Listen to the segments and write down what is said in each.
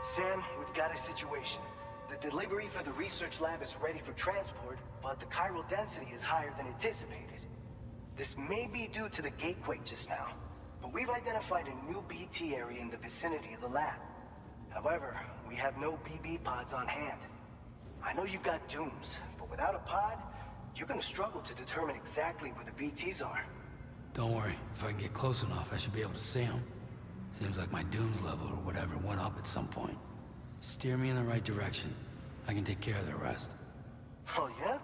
Sam, we've got a situation. The delivery for the research lab is ready for transport, but the chiral density is higher than anticipated. This may be due to the gatequake just now, but we've identified a new BT area in the vicinity of the lab. However, we have no BB pods on hand. I know you've got dooms, but without a pod, you're gonna struggle to determine exactly where the BTs are. Don't worry, if I can get close enough, I should be able to see them. Seems like my dooms level or whatever went up at some point. Steer me in the right direction. I can take care of the rest. Oh yeah?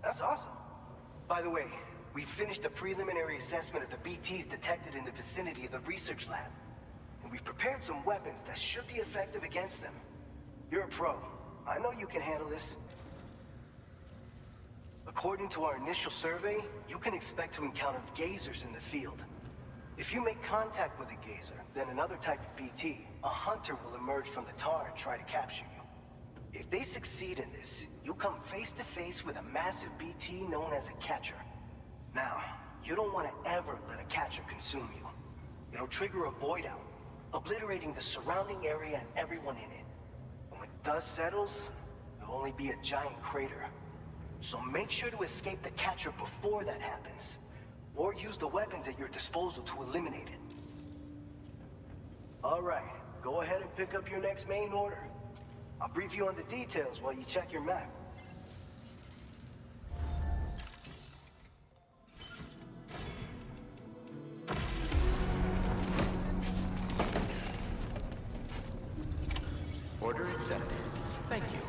That's awesome. By the way, we finished a preliminary assessment of the BTs detected in the vicinity of the research lab. And we've prepared some weapons that should be effective against them. You're a pro. I know you can handle this. According to our initial survey, you can expect to encounter gazers in the field. If you make contact with a gazer, then another type of BT, a hunter will emerge from the tar and try to capture you. If they succeed in this, you'll come face to face with a massive BT known as a catcher. Now, you don't want to ever let a catcher consume you. It'll trigger a void out, obliterating the surrounding area and everyone in it. And when the dust settles, there'll only be a giant crater. So make sure to escape the catcher before that happens. Or use the weapons at your disposal to eliminate it. Alright, go ahead and pick up your next main order. I'll brief you on the details while you check your map. Order accepted. Thank you.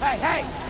Hey, hey!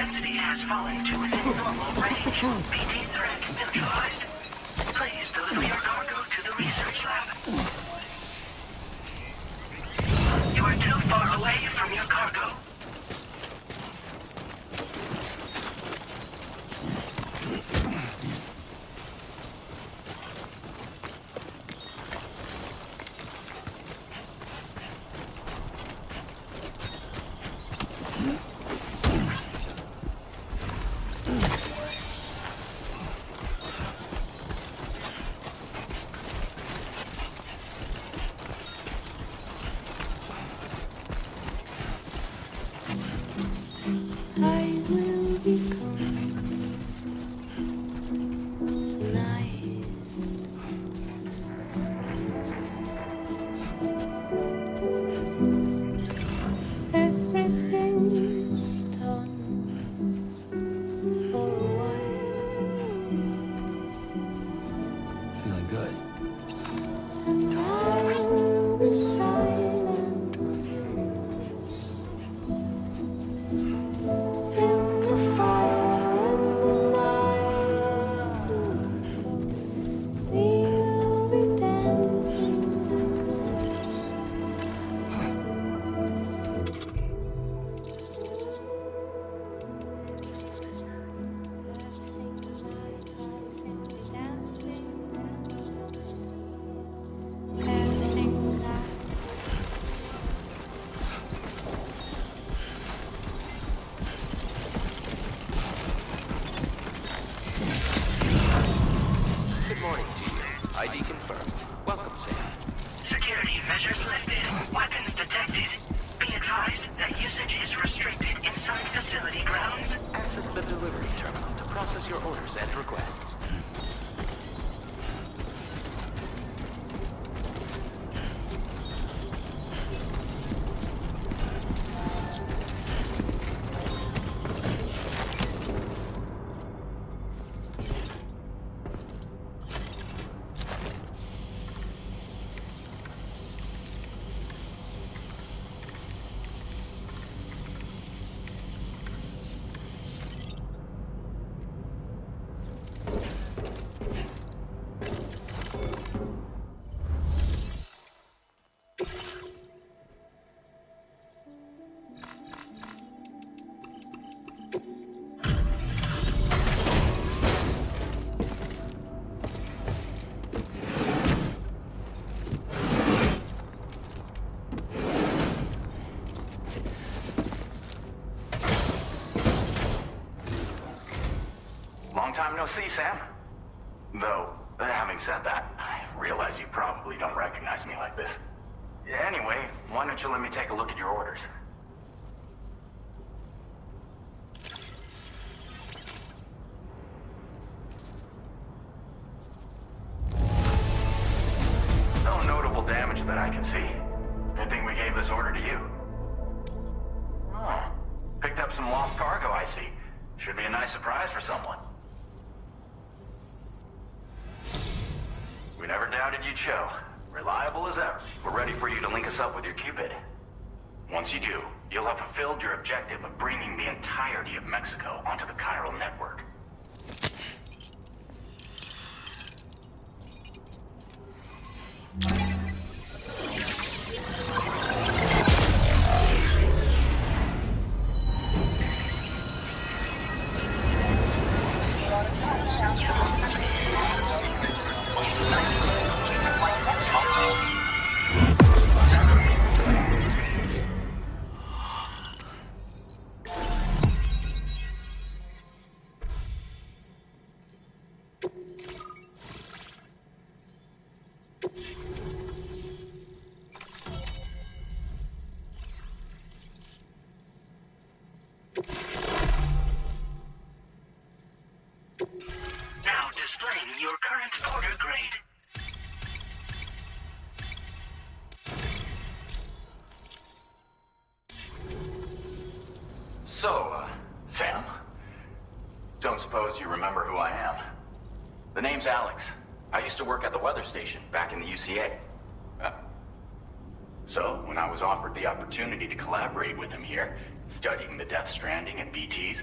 density has fallen to within normal range. BT threat neutralized. Please deliver your cargo to the research lab. You are too far away from your cargo. I will be coming tonight. Everything's done for a while, Feeling good. and I will be silent in the fire in the night. We will be dancing Good morning to you. ID confirmed. Welcome, Sam. Security measures lifted. Weapons detected. Be advised that usage is restricted inside facility grounds. Access the delivery terminal to process your orders and requests. Long time no see, Sam. Though, having said that, I realize you probably don't recognize me like this. Anyway, why don't you let me take a look at your orders? No notable damage that I can see. Good thing we gave this order to you. Oh, picked up some lost cargo, I see. Should be a nice surprise for someone. We never doubted you'd show. Reliable as ever. We're ready for you to link us up with your Cupid. Once you do, you'll have fulfilled your objective of bringing the entirety of Mexico onto the chiral network. Now displaying your current order grade. So, Sam? Don't suppose you remember who I am? The name's Alex. I used to work at the weather station back in the UCA. So, when I was offered the opportunity to collaborate with him here, studying the Death Stranding and BTs,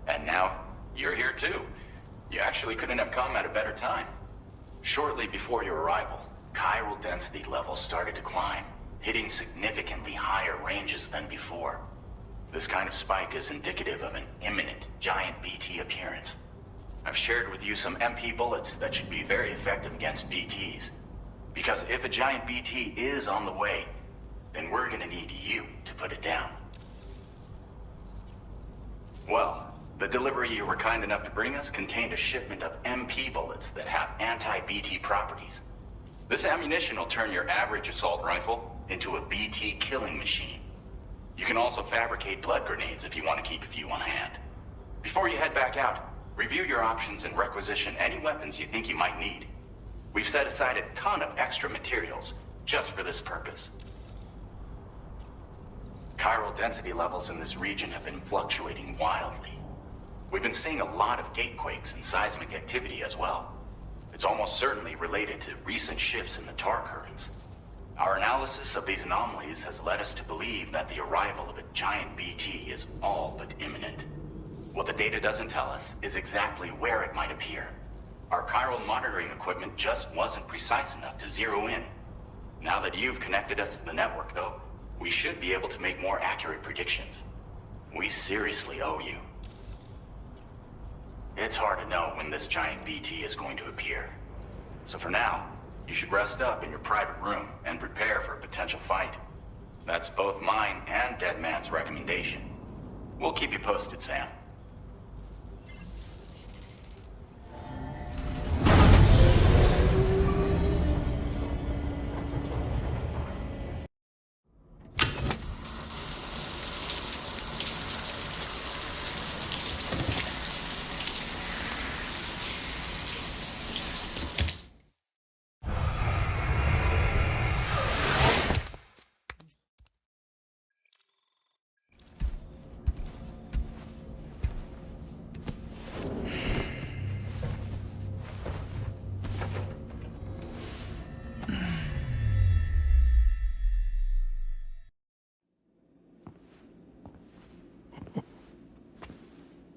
And now, you're here too. You actually couldn't have come at a better time. Shortly before your arrival, chiral density levels started to climb, hitting significantly higher ranges than before. This kind of spike is indicative of an imminent giant BT appearance. I've shared with you some MP bullets that should be very effective against BTs. Because if a giant BT is on the way, then we're gonna need you to put it down. Well, the delivery you were kind enough to bring us contained a shipment of MP bullets that have anti-BT properties. This ammunition will turn your average assault rifle into a BT killing machine. You can also fabricate blood grenades if you want to keep a few on hand. Before you head back out, review your options and requisition any weapons you think you might need. We've set aside a ton of extra materials just for this purpose. Chiral density levels in this region have been fluctuating wildly. We've been seeing a lot of gatequakes and seismic activity as well. It's almost certainly related to recent shifts in the tar currents. Our analysis of these anomalies has led us to believe that the arrival of a giant BT is all but imminent. What the data doesn't tell us is exactly where it might appear. Our chiral monitoring equipment just wasn't precise enough to zero in. Now that you've connected us to the network, though, we should be able to make more accurate predictions. We seriously owe you. It's hard to know when this giant BT is going to appear. So for now, you should rest up in your private room and prepare for a potential fight. That's both mine and Deadman's recommendation. We'll keep you posted, Sam.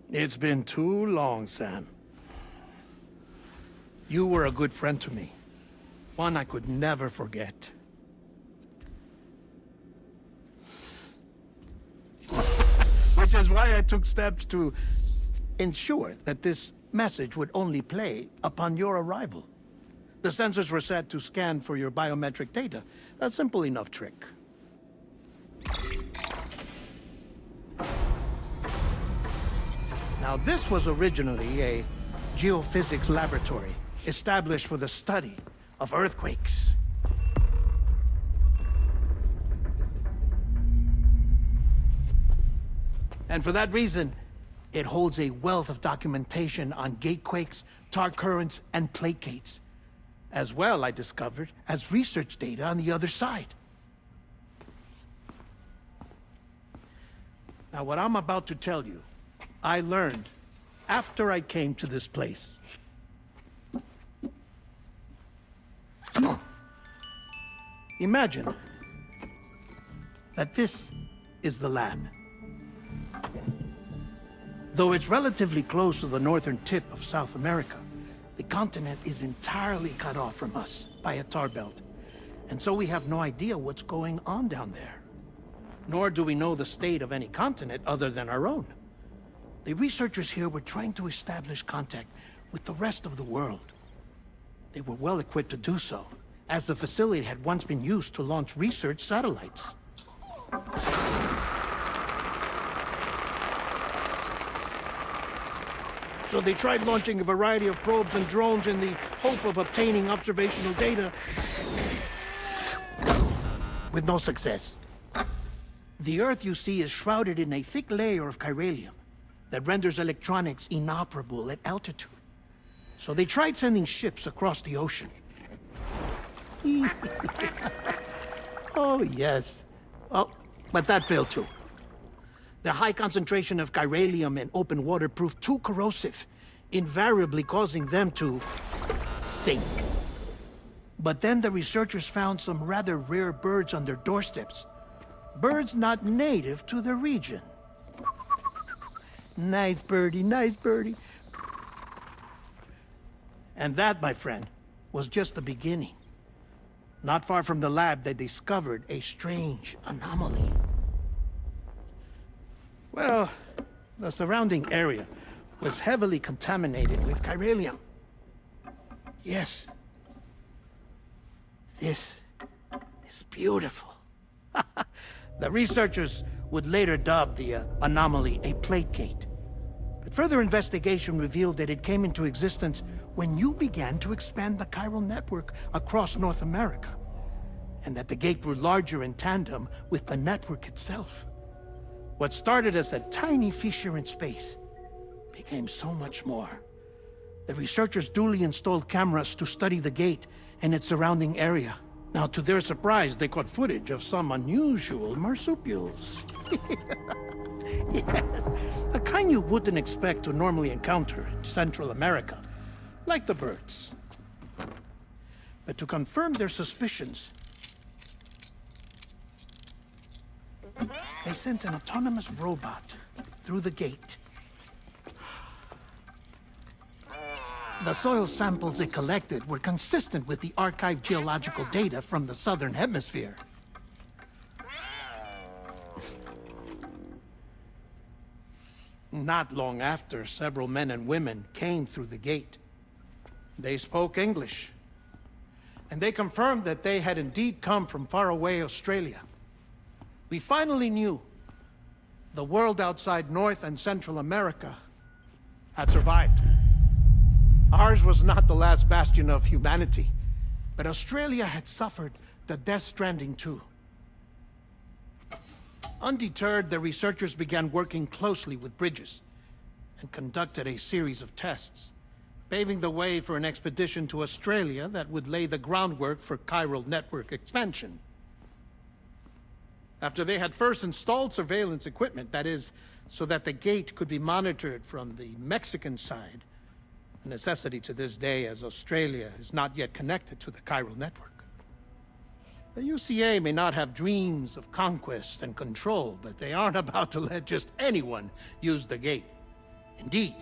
It's been too long, Sam. You were a good friend to me. One I could never forget. Which is why I took steps to ensure that this message would only play upon your arrival. The sensors were set to scan for your biometric data. A simple enough trick. Now, this was originally a geophysics laboratory established for the study of earthquakes. And for that reason, it holds a wealth of documentation on gatequakes, tar currents, and placates. As well, I discovered, as research data on the other side. Now, what I'm about to tell you, I learned after I came to this place. Imagine that this is the lab. Though it's relatively close to the northern tip of South America, the continent is entirely cut off from us by a tar belt. And so we have no idea what's going on down there. Nor do we know the state of any continent other than our own. The researchers here were trying to establish contact with the rest of the world. They were well equipped to do so, as the facility had once been used to launch research satellites. So they tried launching a variety of probes and drones in the hope of obtaining observational data, with no success. The Earth, you see, is shrouded in a thick layer of chiralium that renders electronics inoperable at altitude. So they tried sending ships across the ocean. Oh, yes. Oh, but that failed too. The high concentration of chiralium in open water proved too corrosive, invariably causing them to sink. But then the researchers found some rather rare birds on their doorsteps. Birds not native to the region. Nice birdie, nice birdie. And that, my friend, was just the beginning. Not far from the lab, they discovered a strange anomaly. Well, the surrounding area was heavily contaminated with chiralium. Yes. This is beautiful. The researchers would later dub the anomaly a plate gate. But further investigation revealed that it came into existence when you began to expand the chiral network across North America, and that the gate grew larger in tandem with the network itself. What started as a tiny fissure in space became so much more. The researchers duly installed cameras to study the gate and its surrounding area. Now, to their surprise, they caught footage of some unusual marsupials. Yes, a kind you wouldn't expect to normally encounter in Central America, like the birds. But to confirm their suspicions, they sent an autonomous robot through the gate. The soil samples it collected were consistent with the archived geological data from the southern hemisphere. Not long after, several men and women came through the gate. They spoke English, and they confirmed that they had indeed come from faraway Australia. We finally knew the world outside North and Central America had survived. Ours was not the last bastion of humanity, but Australia had suffered the death stranding too. Undeterred, the researchers began working closely with Bridges and conducted a series of tests, paving the way for an expedition to Australia that would lay the groundwork for chiral network expansion. After they had first installed surveillance equipment, that is, so that the gate could be monitored from the Mexican side, a necessity to this day as Australia is not yet connected to the chiral network. The UCA may not have dreams of conquest and control, but they aren't about to let just anyone use the gate. Indeed,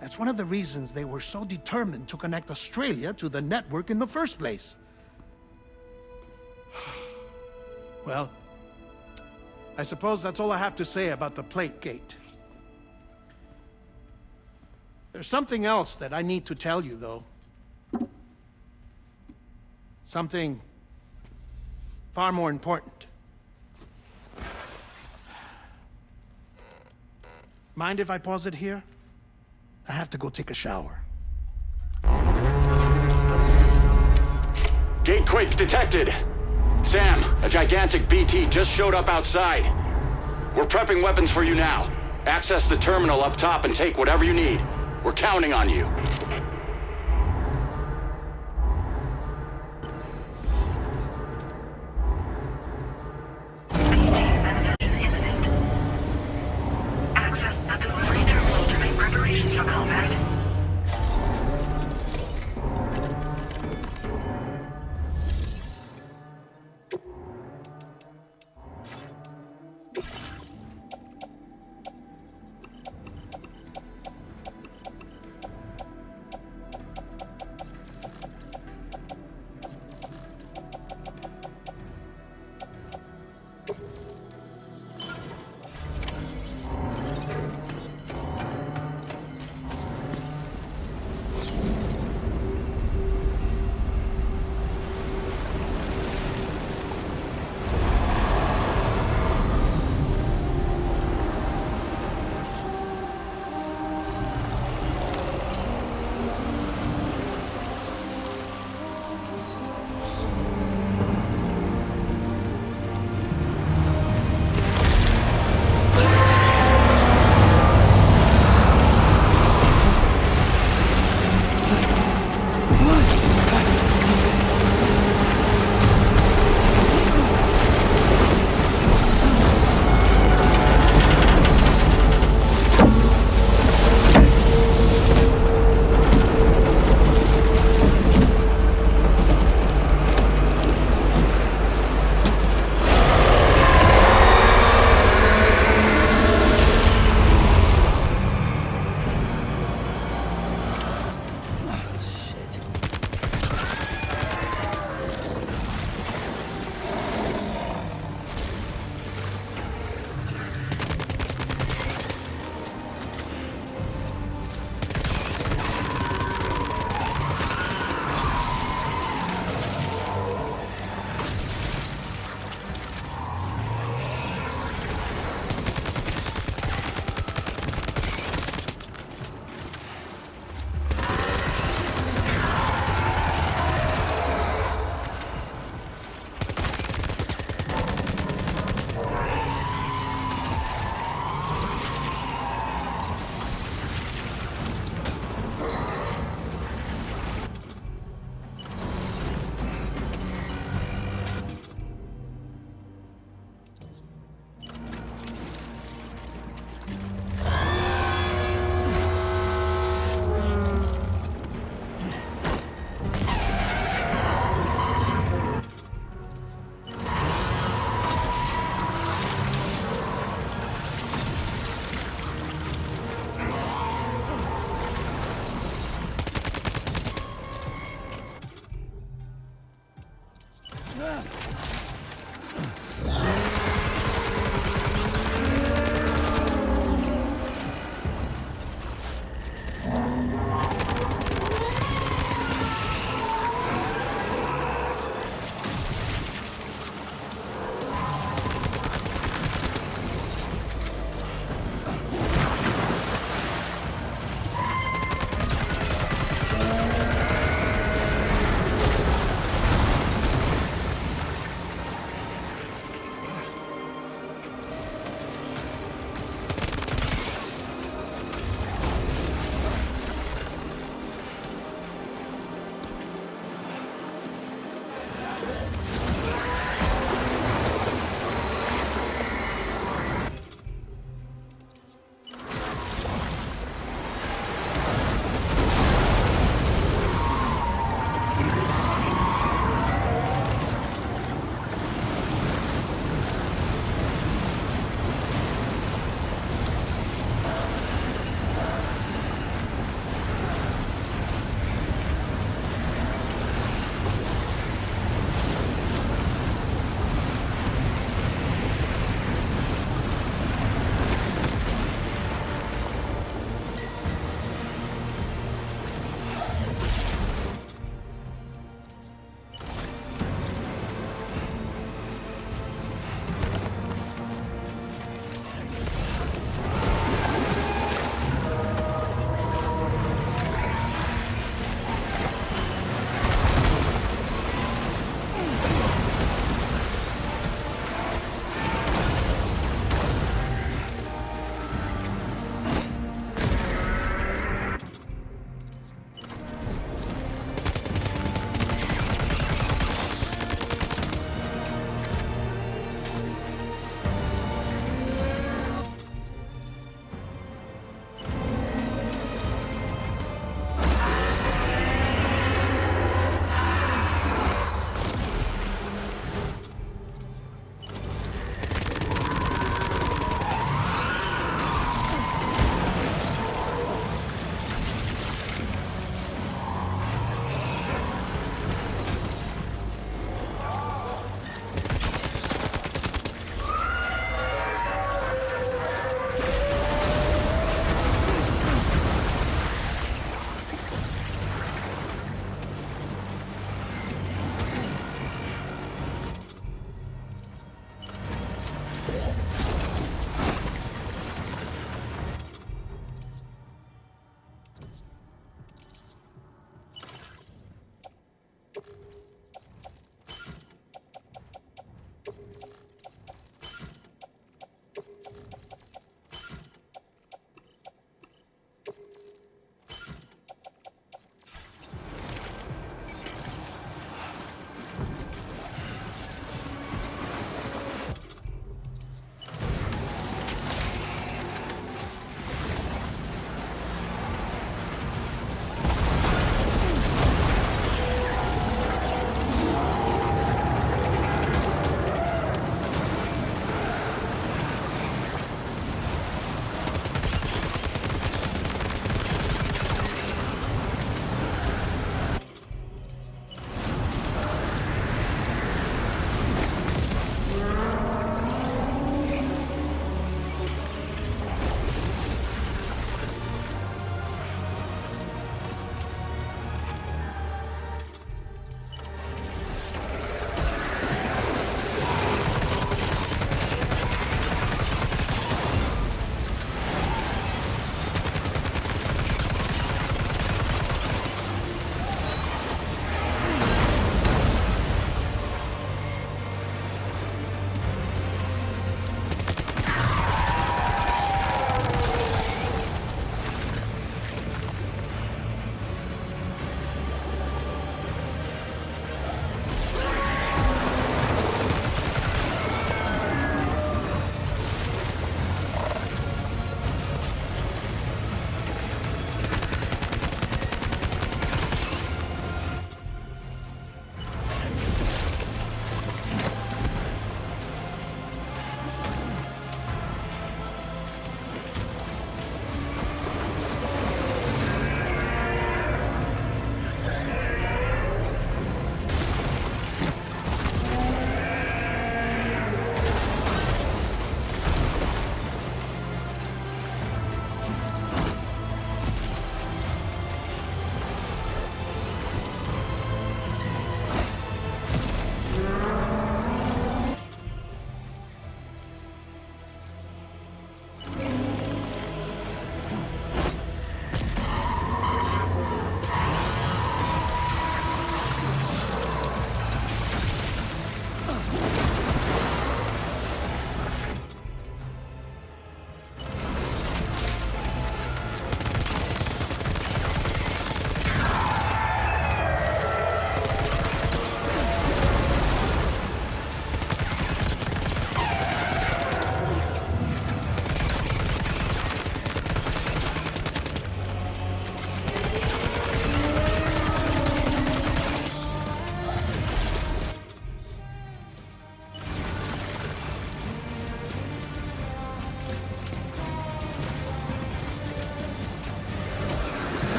that's one of the reasons they were so determined to connect Australia to the network in the first place. Well, I suppose that's all I have to say about the plate gate. There's something else that I need to tell you, though. Something far more important. Mind if I pause it here? I have to go take a shower. Gate quake detected. Sam, a gigantic BT just showed up outside. We're prepping weapons for you now. Access the terminal up top and take whatever you need. We're counting on you. Access the delivery terminal to make preparations for combat.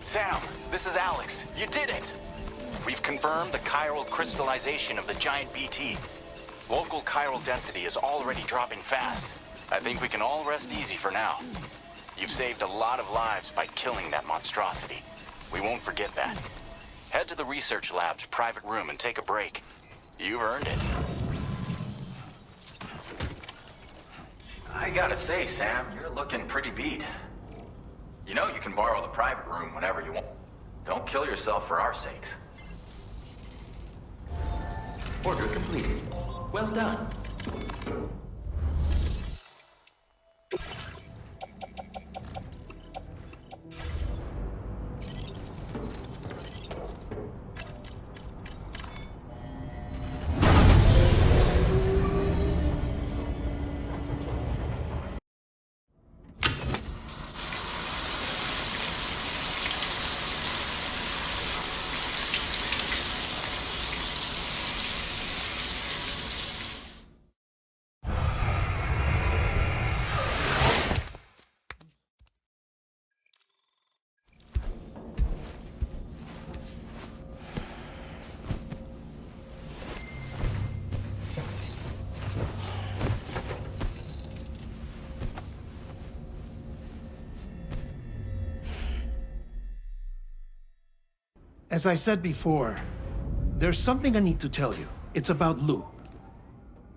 Sam, this is Alex. You did it! We've confirmed the chiral crystallization of the giant BT. Local chiral density is already dropping fast. I think we can all rest easy for now. You've saved a lot of lives by killing that monstrosity. We won't forget that. Head to the research lab's private room and take a break. You've earned it. I gotta say, Sam, you're looking pretty beat. You know you can borrow the private room whenever you want. Don't kill yourself for our sakes. Order completed. Well done. As I said before, there's something I need to tell you. It's about Lou.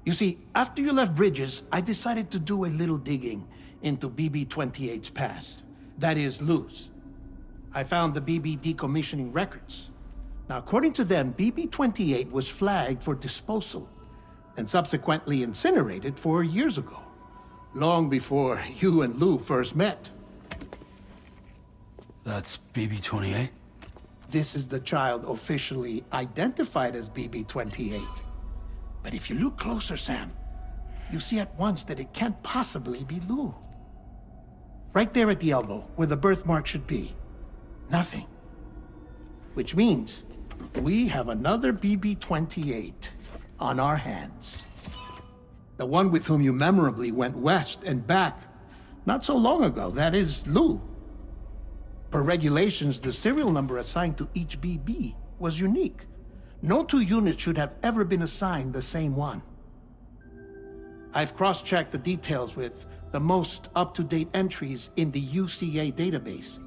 You see, after you left Bridges, I decided to do a little digging into BB-28's past. That is, Lou's. I found the BB decommissioning records. Now, according to them, BB-28 was flagged for disposal and subsequently incinerated 4 years ago, long before you and Lou first met. That's BB-28? This is the child officially identified as BB-28. But if you look closer, Sam, you see at once that it can't possibly be Lou. Right there at the elbow, where the birthmark should be. Nothing. Which means we have another BB-28 on our hands. The one with whom you memorably went west and back not so long ago, that is Lou. Per regulations, the serial number assigned to each BB was unique. No two units should have ever been assigned the same one. I've cross-checked the details with the most up-to-date entries in the UCA database.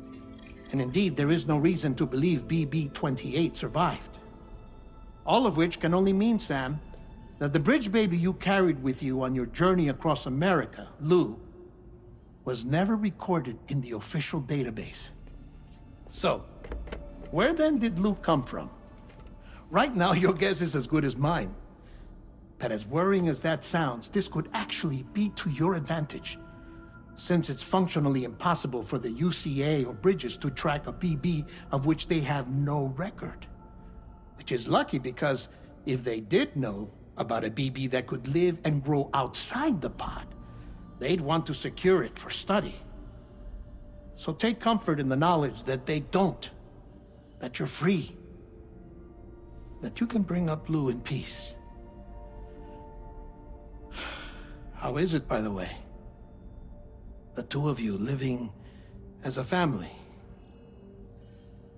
And indeed, there is no reason to believe BB-28 survived. All of which can only mean, Sam, that the bridge baby you carried with you on your journey across America, Lou, was never recorded in the official database. So, where then did Lou come from? Right now, your guess is as good as mine. But as worrying as that sounds, this could actually be to your advantage, since it's functionally impossible for the UCA or Bridges to track a BB of which they have no record. Which is lucky because if they did know about a BB that could live and grow outside the pod, they'd want to secure it for study. So take comfort in the knowledge that they don't, that you're free, that you can bring up Lou in peace. How is it, by the way? The two of you living as a family?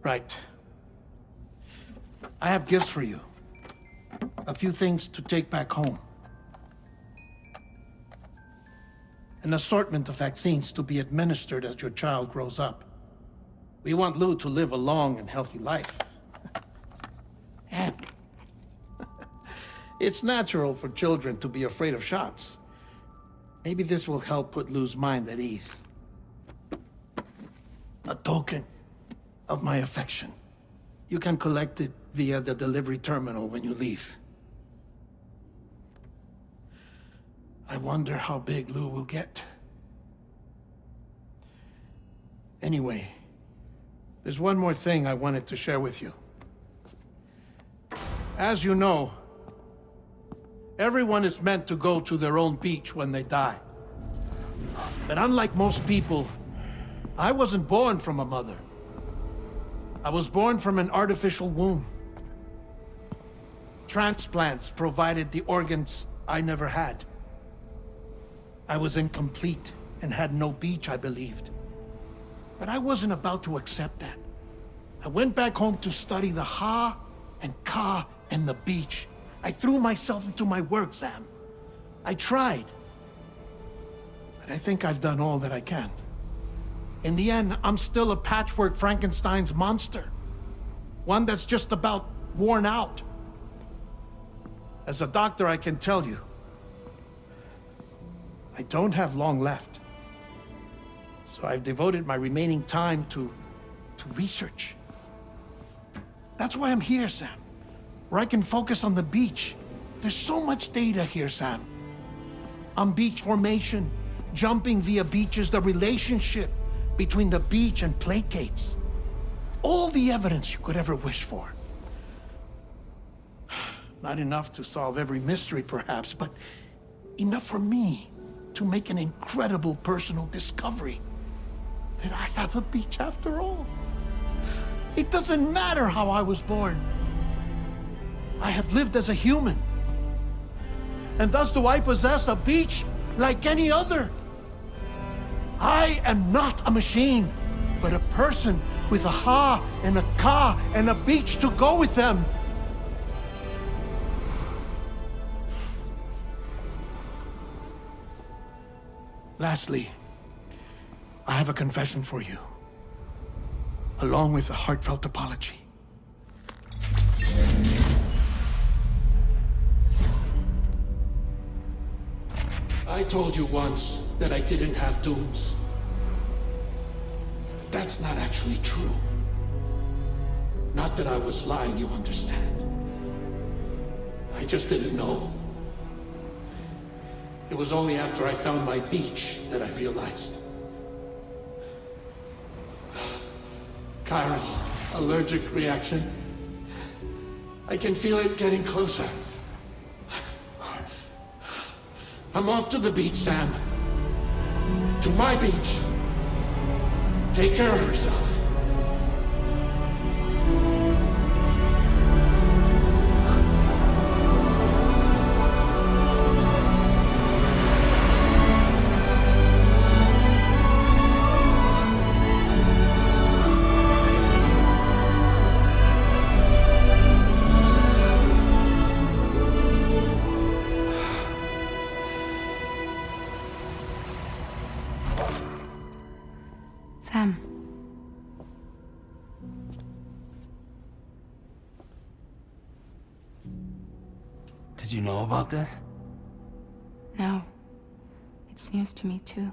Right. I have gifts for you. A few things to take back home. An assortment of vaccines to be administered as your child grows up. We want Lou to live a long and healthy life. And it's natural for children to be afraid of shots. Maybe this will help put Lou's mind at ease. A token of my affection. You can collect it via the delivery terminal when you leave. I wonder how big Lou will get. Anyway, there's one more thing I wanted to share with you. As you know, everyone is meant to go to their own beach when they die. But unlike most people, I wasn't born from a mother. I was born from an artificial womb. Transplants provided the organs I never had. I was incomplete and had no beach, I believed. But I wasn't about to accept that. I went back home to study the Ha and Ka and the beach. I threw myself into my work, Sam. I tried. But I think I've done all that I can. In the end, I'm still a patchwork Frankenstein's monster. One that's just about worn out. As a doctor, I can tell you, I don't have long left. So I've devoted my remaining time to research. That's why I'm here, Sam. Where I can focus on the beach. There's so much data here, Sam. On beach formation, jumping via beaches, the relationship between the beach and plate gates. All the evidence you could ever wish for. Not enough to solve every mystery, perhaps, but enough for me to make an incredible personal discovery. That I have a beach after all. It doesn't matter how I was born. I have lived as a human. And thus do I possess a beach like any other. I am not a machine, but a person with a Ha and a Ka and a beach to go with them. Lastly, I have a confession for you, along with a heartfelt apology. I told you once that I didn't have dooms. But that's not actually true. Not that I was lying, you understand. I just didn't know. It was only after I found my beach that I realized. Chiron, allergic reaction. I can feel it getting closer. I'm off to the beach, Sam. To my beach. Take care of yourself. Sam. Did you know about this? No. It's news to me, too.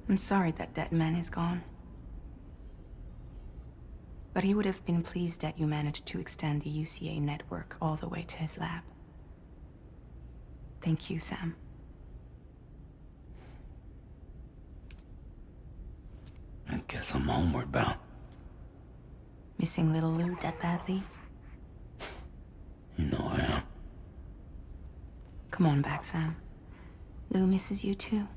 I'm sorry that that man is gone. But he would have been pleased that you managed to extend the UCA network all the way to his lab. Thank you, Sam. I guess I'm homeward bound. Missing little Lou that badly? You know I am. Come on back, Sam. Lou misses you too.